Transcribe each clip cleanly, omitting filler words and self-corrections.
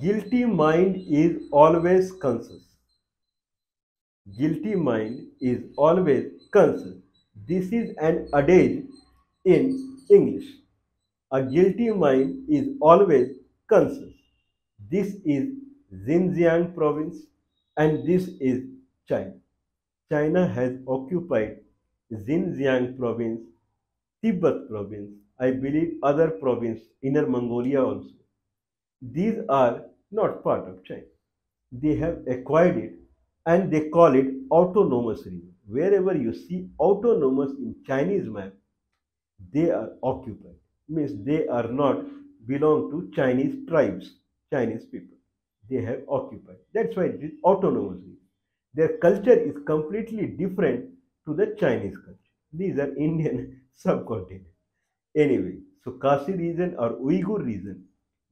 Guilty mind is always conscious. Guilty mind is always conscious. This is an adage in English. A guilty mind is always conscious. This is Xinjiang province and this is China. China has occupied Xinjiang province, Tibet province, I believe other province, Inner Mongolia also. These are not part of China. They have acquired it and they call it autonomous region. Wherever you see autonomous in Chinese map, they are occupied. Means they are not belong to Chinese tribes, Chinese people. They have occupied. That's why it is autonomous region. Their culture is completely different to the Chinese culture. These are Indian subcontinent. Anyway, so Kashi region or Uyghur region,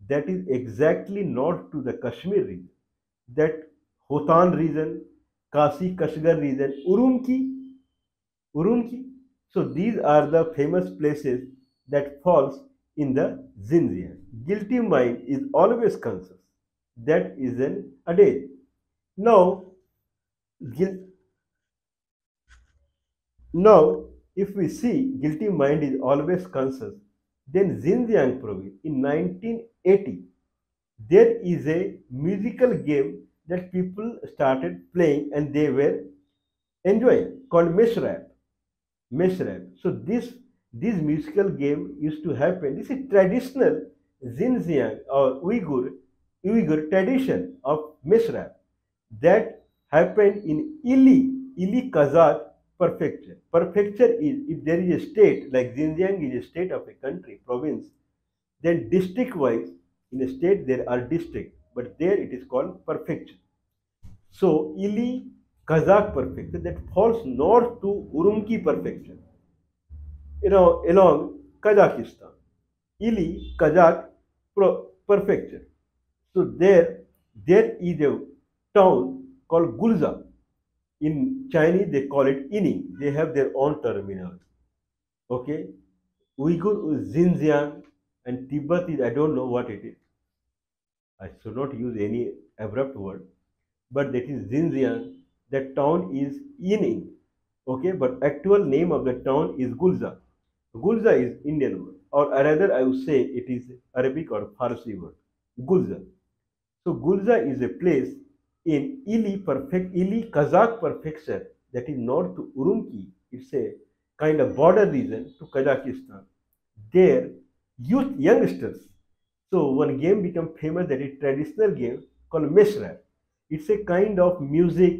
that is exactly not to the Kashmir region. That Hotan region, Kashi Kashgar region, Urumqi. So these are the famous places that falls in the Xinjiang. Guilty mind is always conscious. That is an adage. Now, guil- now, if we see guilty mind is always conscious, then Xinjiang province in 1980 there is a musical game that people started playing and they were enjoying called mesh rap. So this musical game used to happen. This is traditional Xinjiang or Uyghur tradition of mesh rap that happened in Ili Kazakh prefecture. Prefecture is if there is a state like Xinjiang is a state of a country province, then district wise in a state there are districts, but there it is called prefecture. So Ili Kazakh prefecture that falls north to Urumqi prefecture, along Kazakhstan. Ili Kazakh prefecture. So there is a town called Gulza. In Chinese they call it Yining. They have their own terminology. Okay, Uyghur is Xinjiang and Tibet is I don't know what it is. I should not use any abrupt word, but that is Xinjiang. That town is Yining. Okay, but actual name of the town is Gulza. Gulza is Indian word, or rather I would say it is Arabic or Farsi word. Gulza. So Gulza is a place in Ili Kazakh prefecture that is north to Urumqi. It's a kind of border region to Kazakhstan. There, youngsters. So one game became famous that is traditional game called Meshrab. It's a kind of music,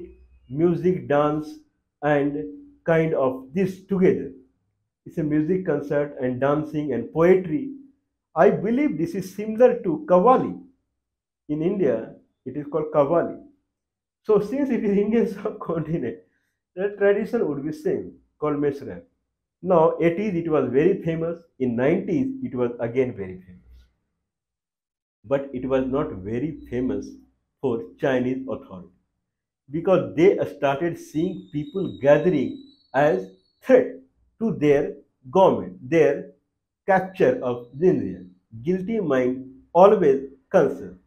dance, and kind of this together. It's a music concert and dancing and poetry. I believe this is similar to Kavali. In India, it is called Kavali. So since it is Indian subcontinent, the tradition would be same, called Meshrab. Now, 80s it was very famous. In 90s it was again very famous. But it was not very famous for Chinese authority because they started seeing people gathering as threat to their government, their capture of Xinjiang. Guilty mind always concerned.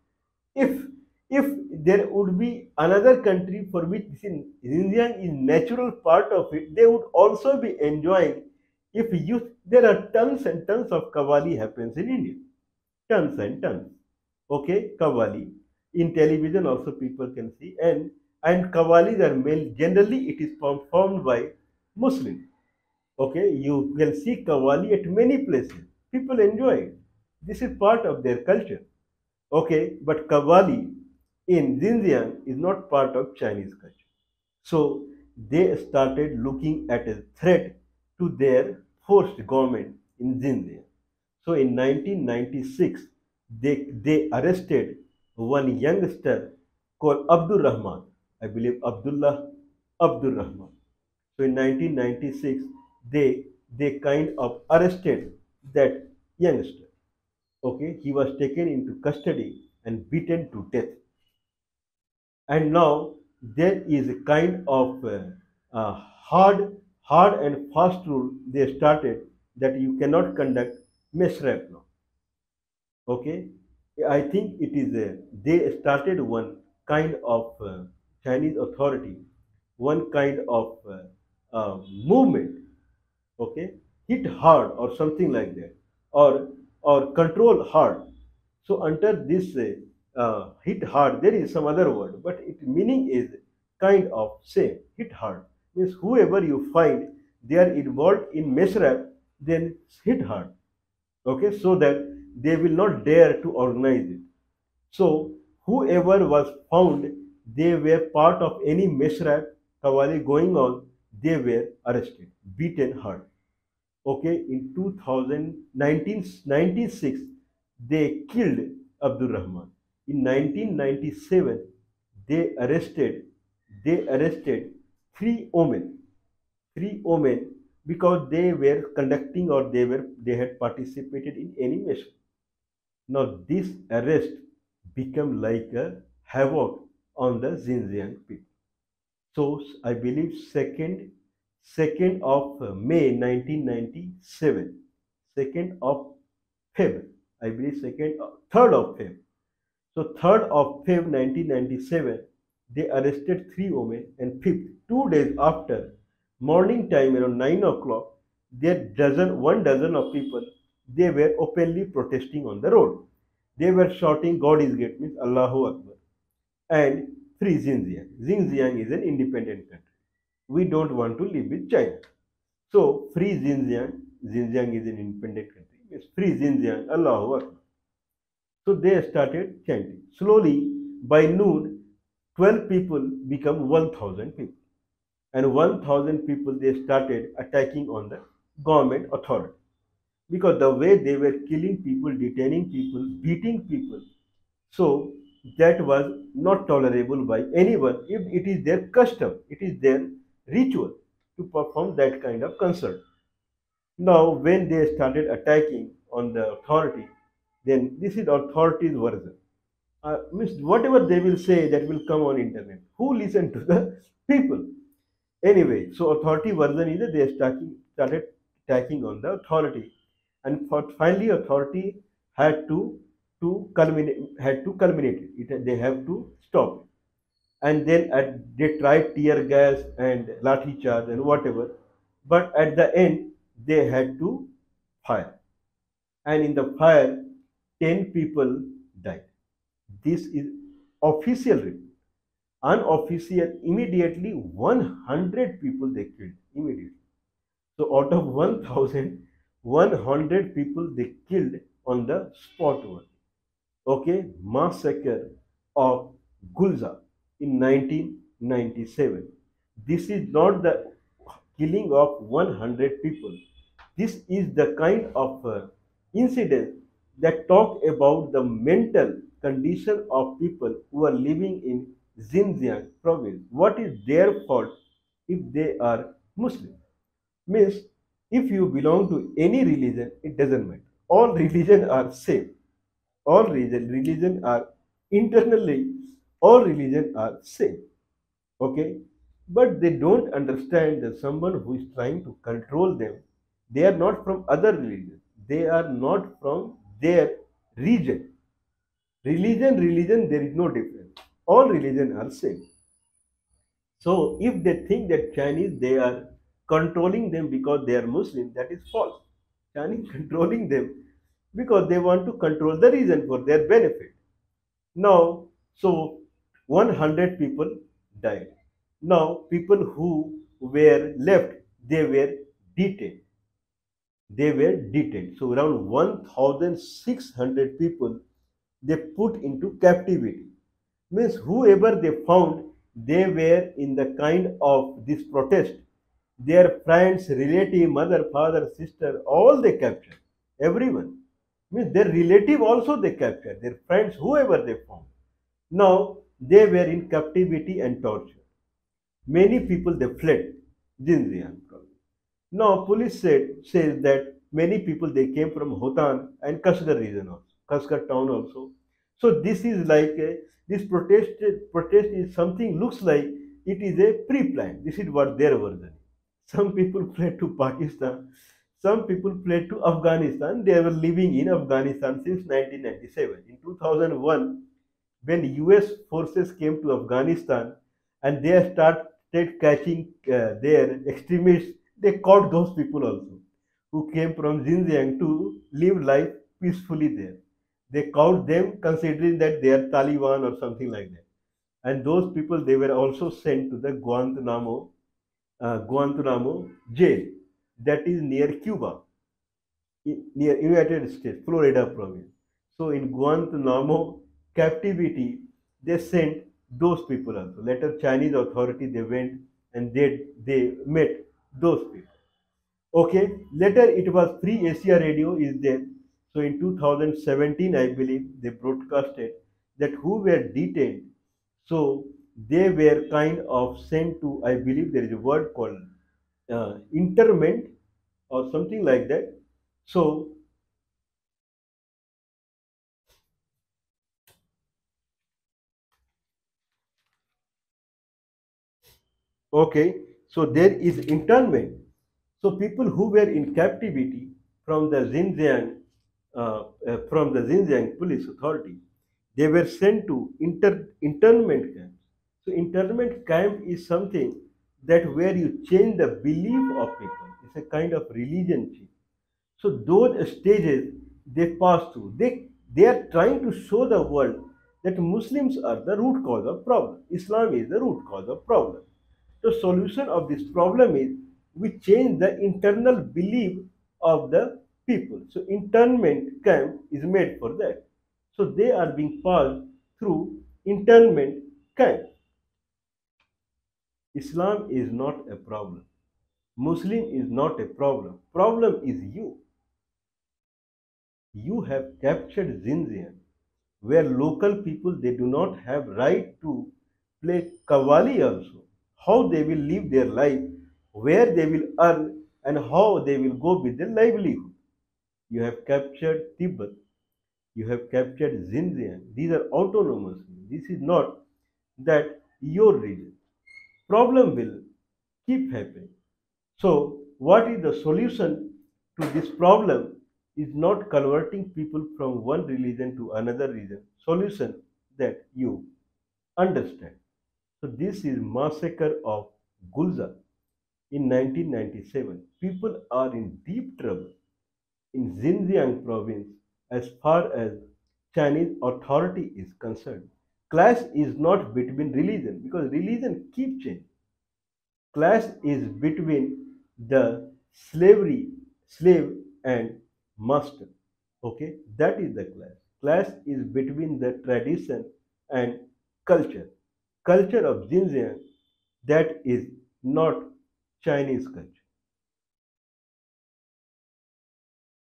If if there would be another country for which Xinjiang is natural part of it, they would also be enjoying. If you there are tons and tons of Qawwali happens in India, tons and tons. Okay, Qawwali in television also people can see, and Qawwalis are male. Generally, it is performed by Muslims. Okay, you can see Qawwali at many places. People enjoy it. This is part of their culture. Okay, but Qawwali in Xinjiang is not part of Chinese culture. So they started looking at a threat to their forced government in Xinjiang. So in 1996, they arrested one youngster called Abdul Rahman. I believe Abdul Rahman. So in 1996, they kind of arrested that youngster. Okay, he was taken into custody and beaten to death. And now there is a kind of hard and fast rule they started that you cannot conduct meshrab now. Okay, I think it is they started one kind of Chinese authority, one kind of movement, okay, hit hard or something like that, or control hard. So under this hit hard, there is some other word, but its meaning is kind of same. Hit hard means whoever you find they are involved in misrep, then hit hard, okay, so that they will not dare to organize it. So whoever was found, they were part of any misrep, Kawali going on, they were arrested, beaten hard. Okay, in 2096, they killed Abdul Rahman. In 1997, they arrested they arrested three women because they were conducting or they had participated in any mission. Now this arrest became like a havoc on the Xinjiang people. So I believe second of May 1997, 2nd of Feb, I believe second, 3rd of Feb. So 3rd of Feb 1997, they arrested three women, and 5th, 2 days after, morning time around 9 o'clock, there one dozen of people, they were openly protesting on the road. They were shouting, "God is great," means Allahu Akbar, and free Xinjiang. Xinjiang is an independent country. We don't want to live with China. So free Xinjiang. Xinjiang is an independent country. Means free Xinjiang. Allahu Akbar. So they started chanting. Slowly, by noon, 12 people become 1,000 people. And 1,000 people, they started attacking on the government authority. Because the way they were killing people, detaining people, beating people, so that was not tolerable by anyone. If it is their custom, it is their ritual to perform that kind of concert. Now, when they started attacking on the authority, then this is authority's version. Means whatever they will say, that will come on internet. Who listen to the people? Anyway, so authority version is that they started attacking on the authority, and finally authority had to culminate it. They have to stop it. And then they tried tear gas and lathi charge and whatever, but at the end they had to fire, and in the fire 10 people died. This is official report. Unofficial, immediately 100 people they killed immediately. So out of 1,000, 100 people they killed on the spot one. Okay, massacre of Gulza in 1997. This is not the killing of 100 people. This is the kind of incident that talk about the mental condition of people who are living in Xinjiang province. What is their fault if they are Muslim? Means if you belong to any religion, it doesn't matter. All religions are same. All religion are internally, all religions are same. Okay, but they don't understand that someone who is trying to control them, they are not from other religions, they are not from their region. Religion, there is no difference. All religions are same. So if they think that Chinese, they are controlling them because they are Muslim, that is false. Chinese controlling them because they want to control the region for their benefit. Now, so 100 people died. Now, people who were left, they were detained. They were detained. So, around 1,600 people they put into captivity. Means whoever they found, they were in the kind of this protest. Their friends, relative, mother, father, sister, all they captured. Everyone. Means their relative also they captured. Their friends, whoever they found. Now they were in captivity and torture. Many people they fled Xinjiang province. Now police says that many people they came from Hotan and Kashgar region also, Kashgar town also. So this is like this protest is something looks like it is a pre-plan. This is what their version is. Some people fled to Pakistan, Some people fled to Afghanistan. They were living in Afghanistan since 1997. In 2001, when US forces came to Afghanistan and they started catching their extremists, they caught those people also who came from Xinjiang to live life peacefully there. They caught them considering that they are Taliban or something like that. And those people, they were also sent to the Guantanamo jail that is near Cuba, near United States, Florida province. So in Guantanamo captivity, they sent those people also. Later, Chinese authority they went and they met those people. Okay. Later, it was Free Asia Radio is there. So in 2017, I believe they broadcasted that who were detained. So they were kind of sent to. I believe there is a word called interment or something like that. So okay, so there is internment. So people who were in captivity from the Xinjiang police authority, they were sent to internment camps. So internment camp is something that where you change the belief of people. It's a kind of religion change. So those stages they pass through. They are trying to show the world that Muslims are the root cause of problem. Islam is the root cause of problem. The solution of this problem is we change the internal belief of the people. So internment camp is made for that. So they are being passed through internment camp. Islam is not a problem. Muslim is not a problem. Problem is you. You have captured Xinjiang, where local people they do not have right to play kavali also. How they will live their life, where they will earn, and how they will go with their livelihood. You have captured Tibet. You have captured Xinjiang. These are autonomous. This is not that your region. Problem will keep happening. So, what is the solution to this problem is not converting people from one religion to another religion. Solution that you understand. So, this is massacre of Gulza in 1997. People are in deep trouble in Xinjiang province as far as Chinese authority is concerned. Clash is not between religion because religion keep changing. Clash is between the slave and master. Okay, that is the clash. Clash is between the tradition and culture. Culture of Xinjiang that is not Chinese culture.